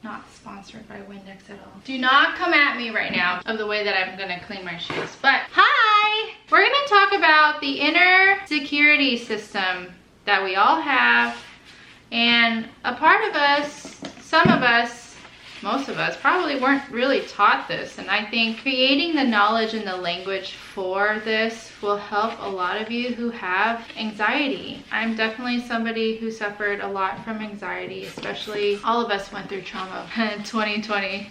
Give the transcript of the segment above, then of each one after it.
Not sponsored by Windex at all. Do not come at me right now of the way that I'm gonna clean my shoes. But hi! We're gonna talk about the inner security system that we all have. And a part of us, some of us, most of us probably weren't really taught this. And I think creating the knowledge and the language for this will help a lot of you who have anxiety. I'm definitely somebody who suffered a lot from anxiety, especially all of us went through trauma in 2020.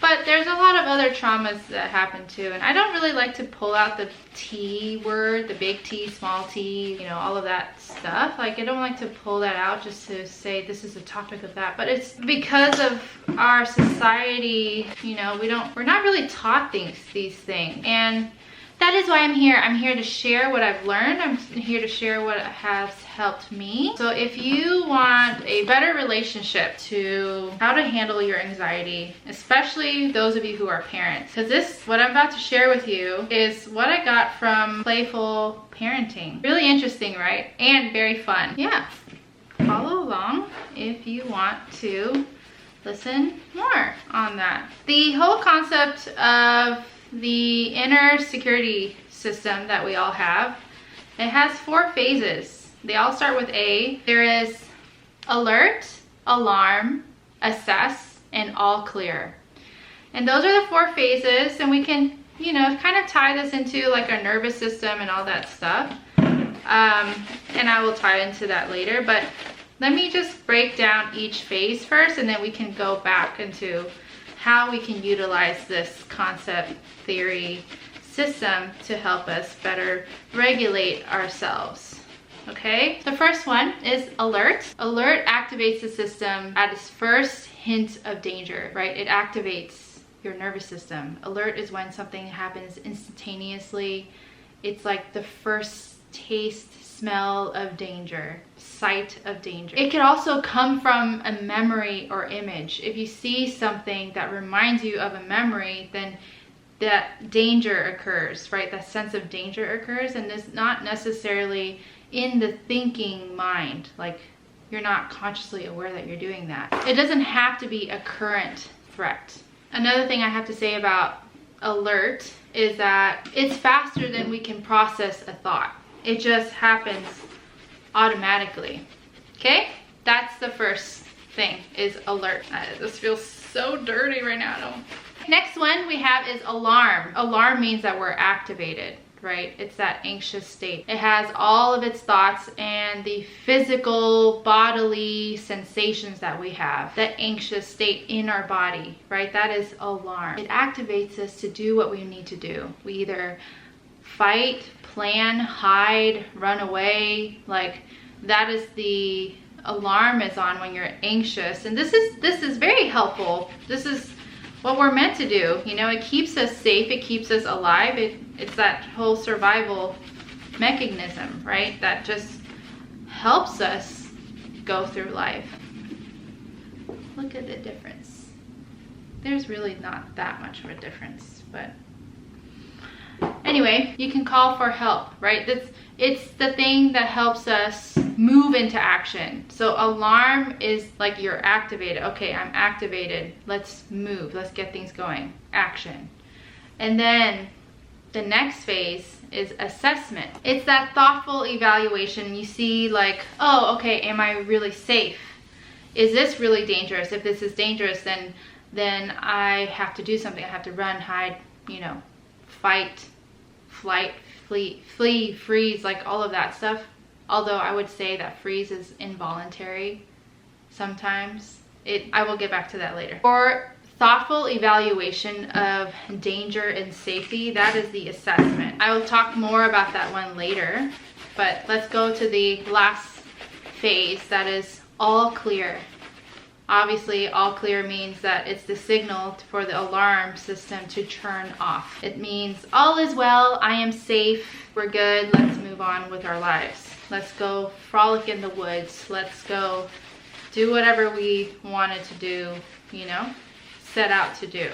But there's a lot of other traumas that happen too. And I don't really like to pull out the T word, the big T, small t, you know, all of that stuff. Like, I don't like to pull that out just to say this is a topic of that. But it's because of our society, you know, we're not really taught these things. And that is why I'm here. I'm here to share what I've learned. I'm here to share what has helped me. So if you want a better relationship to how to handle your anxiety, especially those of you who are parents, because what I'm about to share with you is what I got from playful parenting. Really interesting, right? And very fun. Yeah, follow along if you want to listen more on that. The whole concept of the inner security system that we all have, it has 4 phases. They all start with A. There is alert, alarm, assess, and all clear. And those are the 4 phases, and we can, you know, kind of tie this into like our nervous system and all that stuff. And I will tie into that later, but let me just break down each phase first, and then we can go back into how we can utilize this concept, theory, system to help us better regulate ourselves. Okay, the first one is alert. Alert activates the system at its first hint of danger, right? It activates your nervous system. Alert is when something happens instantaneously. It's like the first taste, smell of danger, sight of danger. It could also come from a memory or image. If you see something that reminds you of a memory, then that danger occurs, right? That sense of danger occurs, and it's not necessarily in the thinking mind. Like, you're not consciously aware that you're doing that. It doesn't have to be a current threat. Another thing I have to say about alert is that it's faster than we can process a thought. It just happens automatically. Okay, that's the first thing, is alert. This feels so dirty right now. Next one we have is alarm. Alarm means that we're activated, right? It's that anxious state. It has all of its thoughts and the physical bodily sensations that we have, that anxious state in our body, right? That is alarm. It activates us to do what we need to do. We either fight, plan, hide, run away. Like, that is the alarm is on when you're anxious. And this is very helpful. This is what we're meant to do. You know, it keeps us safe, it keeps us alive. It's that whole survival mechanism, right? That just helps us go through life. Look at the difference. There's really not that much of a difference, but anyway, you can call for help, right? It's the thing that helps us move into action. So alarm is like you're activated. Okay, I'm activated. Let's move. Let's get things going. Action. And then the next phase is assessment. It's that thoughtful evaluation. You see, like, oh, okay, am I really safe? Is this really dangerous? If this is dangerous, then I have to do something. I have to run, hide, you know, fight, flight, flee, freeze, like all of that stuff. Although I would say that freeze is involuntary sometimes. I will get back to that later. For thoughtful evaluation of danger and safety, that is the assessment. I will talk more about that one later, but let's go to the last phase, that is all clear. Obviously, all clear means that it's the signal for the alarm system to turn off. It means all is well, I am safe, we're good, let's move on with our lives. Let's go frolic in the woods. Let's go do whatever we wanted to do, you know, set out to do.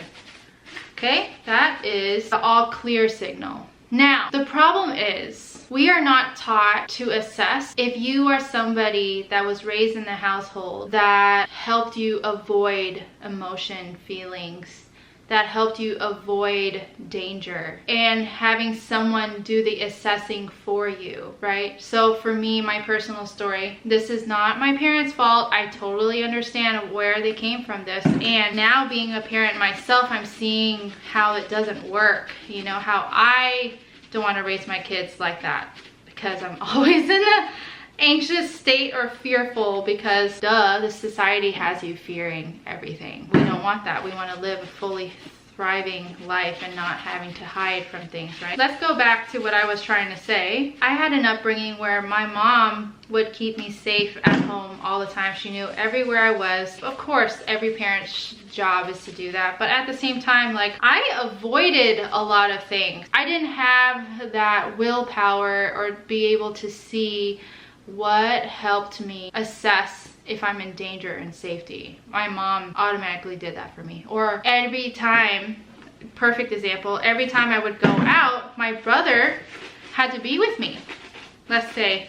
Okay, that is the all clear signal. Now, the problem is we are not taught to assess. If you are somebody that was raised in the household that helped you avoid emotion, feelings, that helped you avoid danger, and having someone do the assessing for you, right? So for me, my personal story, this is not my parents' fault. I totally understand where they came from this. And now being a parent myself, I'm seeing how it doesn't work. You know, how I don't want to raise my kids like that, because I'm always in a anxious state or fearful, because the society has you fearing everything. We don't want that. We want to live a fully thriving life and not having to hide from things, right? Let's go back to what I was trying to say. I had an upbringing where my mom would keep me safe at home all the time. She knew everywhere I was. Of course, every parent's job is to do that, but at the same time, like, I avoided a lot of things. I didn't have that willpower or be able to see what helped me assess if I'm in danger and safety. My mom automatically did that for me. Or every time, perfect example, every time I would go out, my brother had to be with me. Let's say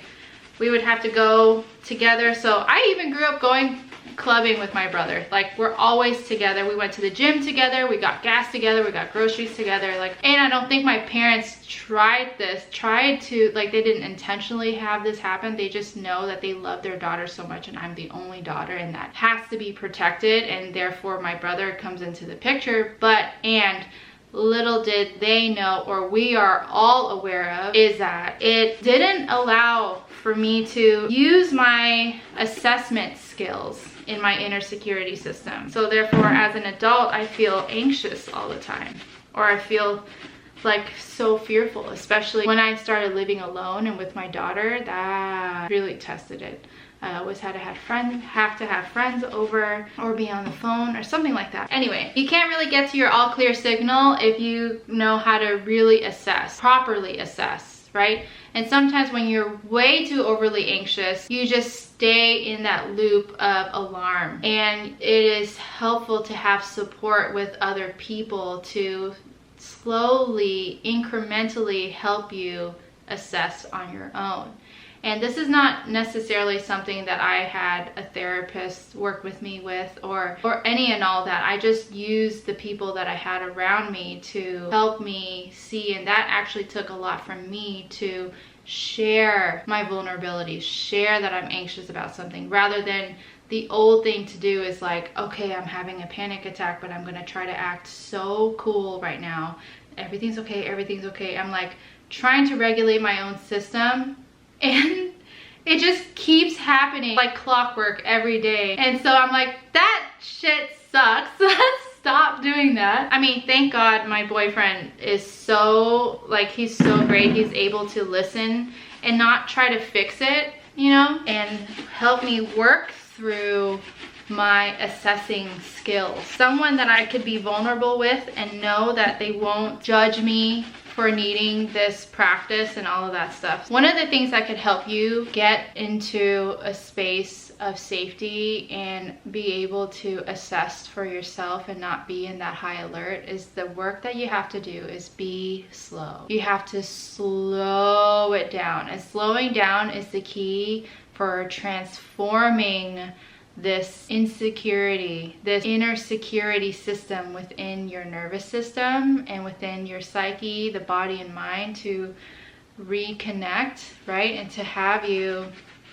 we would have to go together. So I even grew up going clubbing with my brother. Like, we're always together. We went to the gym together, we got gas together, we got groceries together. Like, and I don't think my parents tried to, like, they didn't intentionally have this happen. They just know that they love their daughter so much, and I'm the only daughter, and that has to be protected, and therefore my brother comes into the picture. And little did they know, or we are all aware of, is that it didn't allow for me to use my assessment skills in my inner security system. So therefore, as an adult, I feel anxious all the time, or I feel like so fearful, especially when I started living alone and with my daughter. That really tested it. I always have to have friends over, or be on the phone or something like that. Anyway, you can't really get to your all clear signal if you know how to really assess, properly assess, right? And sometimes when you're way too overly anxious, you just stay in that loop of alarm. And it is helpful to have support with other people to slowly, incrementally help you assess on your own. And this is not necessarily something that I had a therapist work with me with, or any and all that. I just used the people that I had around me to help me see, and that actually took a lot from me to share my vulnerabilities, share that I'm anxious about something, rather than the old thing to do is like, okay, I'm having a panic attack, but I'm gonna try to act so cool right now. Everything's okay, everything's okay. I'm like trying to regulate my own system, and it just keeps happening like clockwork every day. And so I'm like, that shit sucks. Let's stop doing that. I mean, thank God my boyfriend is so, like, he's so great. He's able to listen and not try to fix it, you know, and help me work through my assessing skills. Someone that I could be vulnerable with and know that they won't judge me for needing this practice and all of that stuff. One of the things that could help you get into a space of safety and be able to assess for yourself and not be in that high alert is the work that you have to do is be slow. You have to slow it down, and slowing down is the key for transforming this insecurity, this inner security system within your nervous system and within your psyche, the body and mind, to reconnect, right? And to have you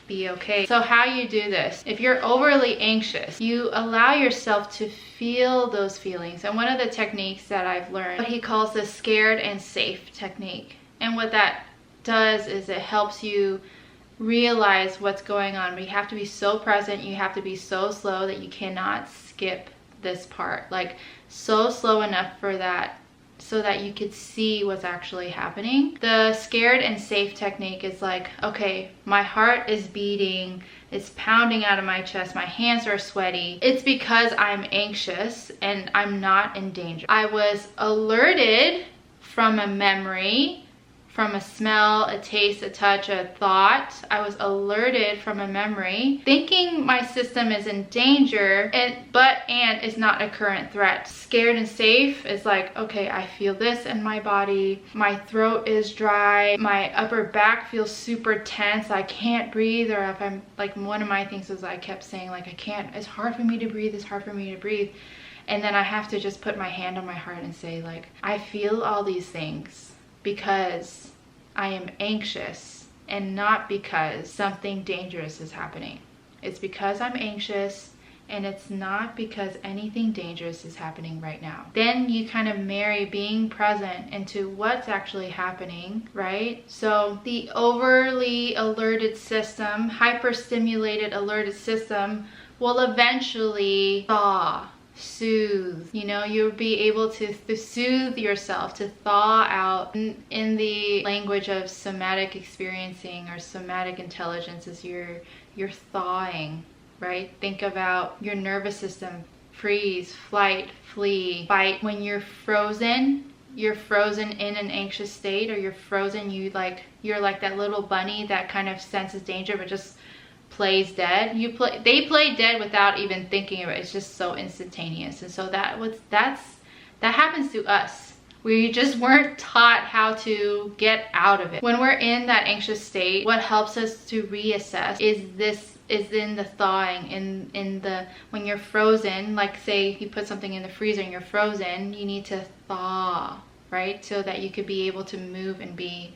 be okay. So how you do this, if you're overly anxious, you allow yourself to feel those feelings. And one of the techniques that I've learned, what he calls the scared and safe technique. And what that does is it helps you realize what's going on, but you have to be so present, you have to be so slow that you cannot skip this part, like so slow enough for that so that you could see what's actually happening. The scared and safe technique is like, okay, my heart is beating, it's pounding out of my chest, my hands are sweaty. It's because I'm anxious and I'm not in danger. I was alerted from a memory from a smell, a taste, a touch, a thought. I was alerted from a memory, thinking my system is in danger, but is not a current threat. Scared and safe is like, okay, I feel this in my body. My throat is dry. My upper back feels super tense. I can't breathe. Or if I'm like, one of my things was I kept saying like, I can't, it's hard for me to breathe. It's hard for me to breathe. And then I have to just put my hand on my heart and say like, I feel all these things because I am anxious and not because something dangerous is happening. It's because I'm anxious, and it's not because anything dangerous is happening right now. Then you kind of marry being present into what's actually happening, right? So the overly alerted system, hyperstimulated alerted system will eventually thaw, soothe. You know, you'll be able to soothe yourself, to thaw out. In the language of somatic experiencing or somatic intelligence, is you're thawing, right? Think about your nervous system: freeze, flight, flee, fight. When you're frozen in an anxious state, or you're frozen, you're like that little bunny that kind of senses danger but just plays dead. They play dead without even thinking of it. It's just so instantaneous. And so that happens to us. We just weren't taught how to get out of it. When we're in that anxious state, what helps us to reassess is in the thawing, in the when you're frozen. Like say you put something in the freezer and you're frozen, you need to thaw, right? So that you could be able to move and be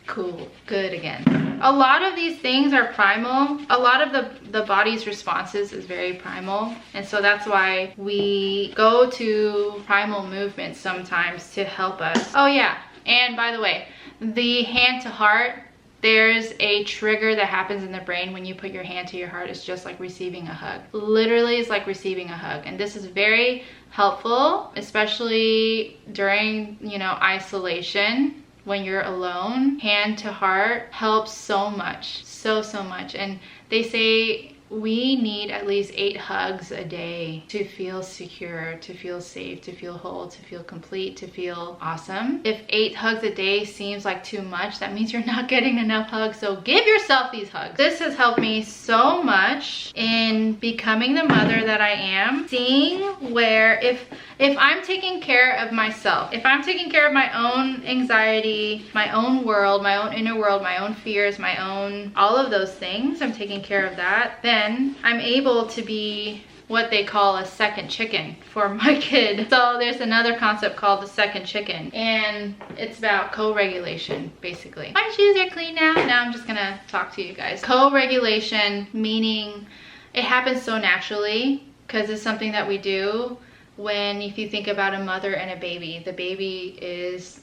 cool, good again. A lot of these things are primal. A lot of the body's responses is very primal, and so that's why we go to primal movements sometimes to help us. Oh yeah, and by the way, the hand to heart, there's a trigger that happens in the brain when you put your hand to your heart. It's just like receiving a hug. Literally, it's like receiving a hug. And this is very helpful, especially during, isolation. When you're alone, hand to heart helps so much, so much. And they say we need at least 8 hugs a day to feel secure, to feel safe, to feel whole, to feel complete, to feel awesome. If 8 hugs a day seems like too much, that means you're not getting enough hugs. So give yourself these hugs. This has helped me so much in becoming the mother that I am. Seeing where if I'm taking care of myself, if I'm taking care of my own anxiety, my own world, my own inner world, my own fears, my own, all of those things, I'm taking care of that, then I'm able to be what they call a second chicken for my kid. So there's another concept called the second chicken, and it's about co-regulation, basically. My shoes are clean now. Now I'm just gonna talk to you guys. Co-regulation, meaning it happens so naturally because it's something that we do. If you think about a mother and a baby, the baby is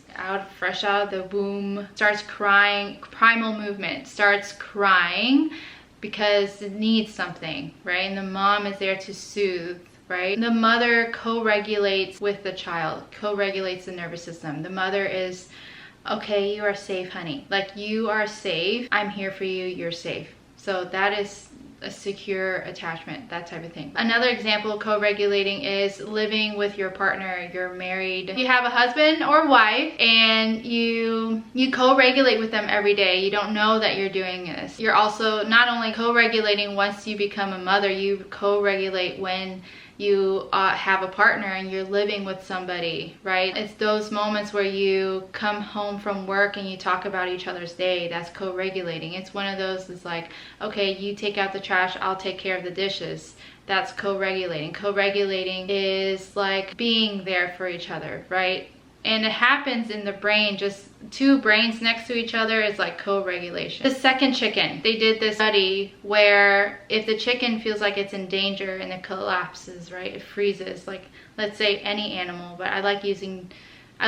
fresh out of the womb, starts crying, primal movement, starts crying because it needs something, right? And the mom is there to soothe, right? The mother co-regulates with the child, co-regulates the nervous system. The mother is, okay, you are safe, honey. Like, you are safe. I'm here for you. You're safe. So that is a secure attachment, that type of thing. Another example of co-regulating is living with your partner. You're married, you have a husband or wife, and you co-regulate with them every day. You don't know that you're doing this. You're also not only co-regulating once you become a mother, you co-regulate when you have a partner and you're living with somebody, right? It's those moments where you come home from work and you talk about each other's day. That's co-regulating. It's one of those that's like, okay, you take out the trash, I'll take care of the dishes. That's co-regulating. Co-regulating is like being there for each other, right? And it happens in the brain, just 2 brains next to each other is like co-regulation. The second chicken, they did this study where if the chicken feels like it's in danger and it collapses, right? It freezes, like let's say any animal, but I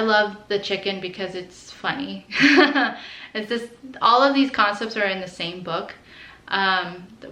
love the chicken because it's funny. It's just, all of these concepts are in the same book.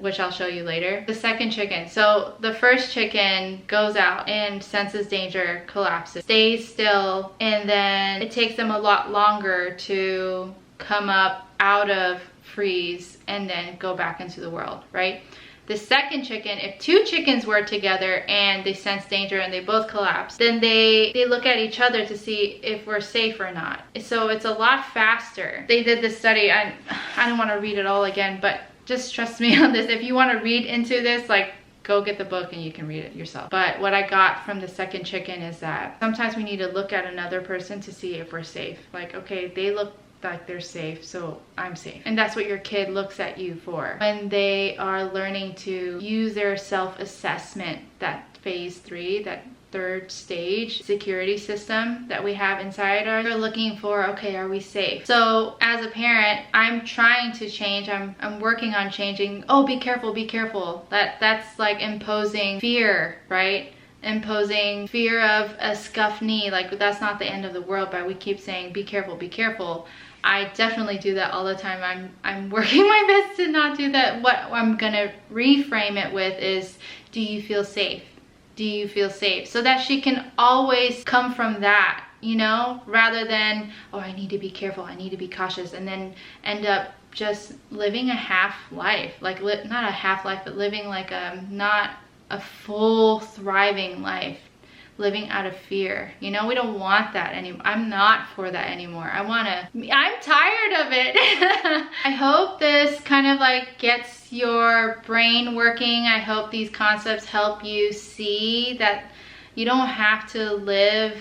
Which I'll show you later. The second chicken. So the first chicken goes out and senses danger, collapses, stays still, and then it takes them a lot longer to come up out of freeze, and then go back into the world, right? The second chicken, if two chickens were together and they sense danger and they both collapse, then they look at each other to see if we're safe or not. So it's a lot faster. They did this study, I don't want to read it all again, but just trust me on this. If you want to read into this, like, go get the book and you can read it yourself. But what I got from the second chicken is that sometimes we need to look at another person to see if we're safe. Like, okay, they look like they're safe, so I'm safe. And that's what your kid looks at you for. When they are learning to use their self-assessment, that phase 3, that third stage security system that we have inside us, they're looking for, okay, are we safe? So as a parent, I'm trying to change, I'm working on changing. Oh, be careful, be careful. That's like imposing fear, right? Imposing fear of a scuffed knee. Like, that's not the end of the world, but we keep saying, be careful, be careful. I definitely do that all the time. I'm working my best to not do that. What I'm gonna reframe it with is, do you feel safe? Do you feel safe? So that she can always come from that, you know, rather than, oh, I need to be careful, I need to be cautious, and then end up just living a half life. Like, not a half life, but living like not a full thriving life, living out of fear. You know, we don't want that anymore. I'm not for that anymore. I'm tired of it. I hope this kind of like gets your brain working. I hope these concepts help you see that you don't have to live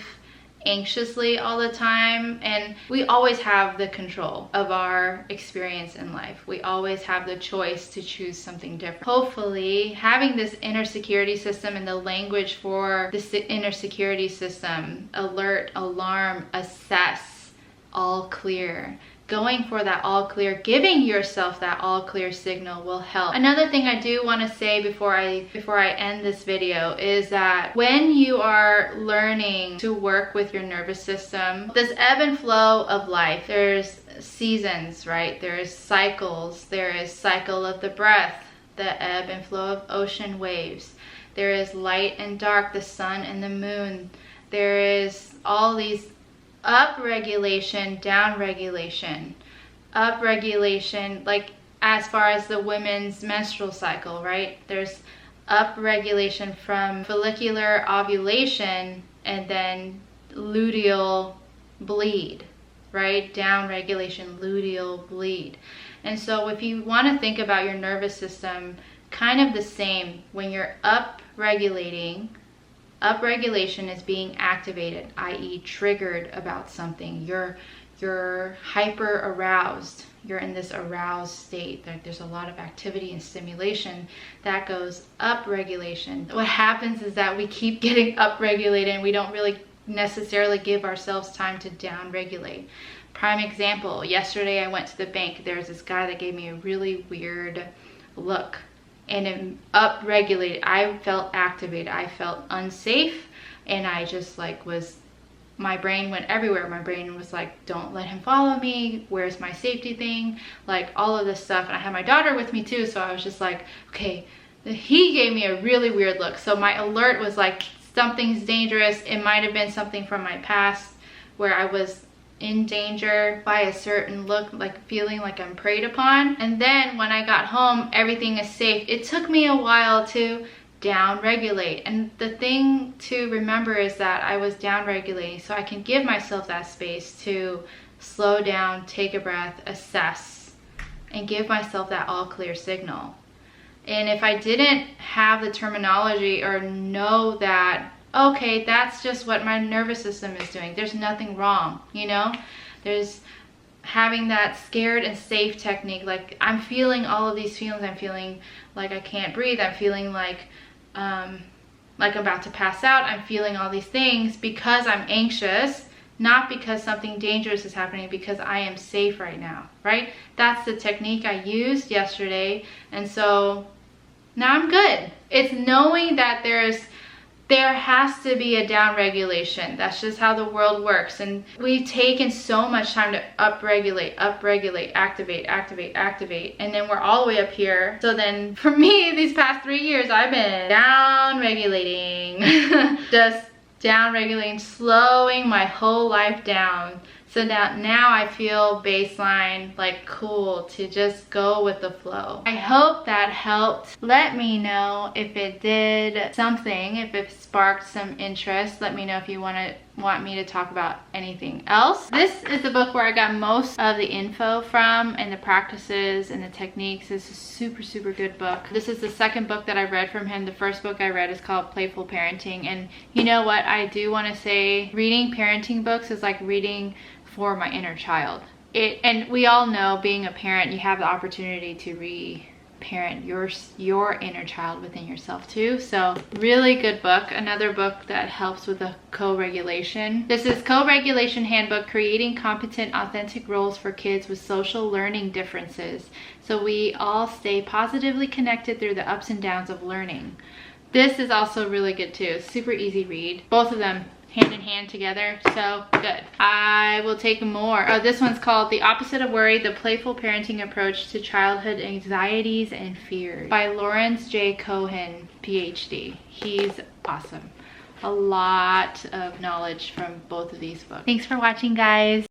anxiously all the time, and we always have the control of our experience in life. We always have the choice to choose something different. Hopefully, having this inner security system and the language for this inner security system, alert, alarm, assess, all clear, going for that all clear, giving yourself that all clear signal will help. Another thing I do want to say before I end this video is that when you are learning to work with your nervous system, this ebb and flow of life, there's seasons, right? There's cycles. There is cycle of the breath, the ebb and flow of ocean waves. There is light and dark, the sun and the moon. There is all these up-regulation, down-regulation. Up-regulation, like as far as the women's menstrual cycle, right? There's up-regulation from follicular ovulation and then luteal bleed, right? Down-regulation, luteal bleed. And so if you want to think about your nervous system, kind of the same. When you're up-regulating, up-regulation is being activated, i.e. triggered about something. You're hyper aroused. You're in this aroused state. There's a lot of activity and stimulation that goes up-regulation. What happens is that we keep getting up-regulated and we don't really necessarily give ourselves time to down-regulate. Prime example, yesterday I went to the bank. There's this guy that gave me a really weird look. And it up-regulated. I felt activated. I felt unsafe, and I just like my brain went everywhere. My brain was like, don't let him follow me. Where's my safety thing? Like all of this stuff. And I had my daughter with me too, so I was just like, okay. He gave me a really weird look. So my alert was like, something's dangerous. It might have been something from my past where I was in danger by a certain look, like feeling like I'm preyed upon. And then when I got home, everything is safe. It took me a while to down regulate, and the thing to remember is that I was down regulating, so I can give myself that space to slow down, take a breath, assess, and give myself that all clear signal. And if I didn't have the terminology or know that, okay, that's just what my nervous system is doing, there's nothing wrong, you know? There's having that scared and safe technique. Like, I'm feeling all of these feelings. I'm feeling like I can't breathe. I'm feeling like I'm about to pass out. I'm feeling all these things because I'm anxious, not because something dangerous is happening, because I am safe right now, right? That's the technique I used yesterday. And so now I'm good. It's knowing that there has to be a down regulation. That's just how the world works. And we've taken so much time to upregulate, activate. And then we're all the way up here. So then for me, these past 3 years, I've been down regulating, just down regulating, slowing my whole life down, So now I feel baseline, like cool to just go with the flow. I hope that helped. Let me know if it did something, if it sparked some interest. Let me know if you want me to talk about anything else. This is the book where I got most of the info from, and the practices and the techniques. This is a super good book. This is the second book that I read from him. The first book I read is called Playful Parenting, and you know what, I do want to say reading parenting books is like reading for my inner child. And we all know, being a parent, you have the opportunity to parent your inner child within yourself too. So really good book. Another book that helps with the co-regulation. This is Co-Regulation Handbook, Creating Competent Authentic Roles for Kids with Social Learning Differences, so we all stay positively connected through the ups and downs of learning. This is also really good too. Super easy read. Both of them hand in hand together, so good. I will take more. Oh, this one's called The Opposite of Worry, The Playful Parenting Approach to Childhood Anxieties and Fears by Lawrence J. Cohen, PhD. He's awesome. A lot of knowledge from both of these books. Thanks for watching, guys.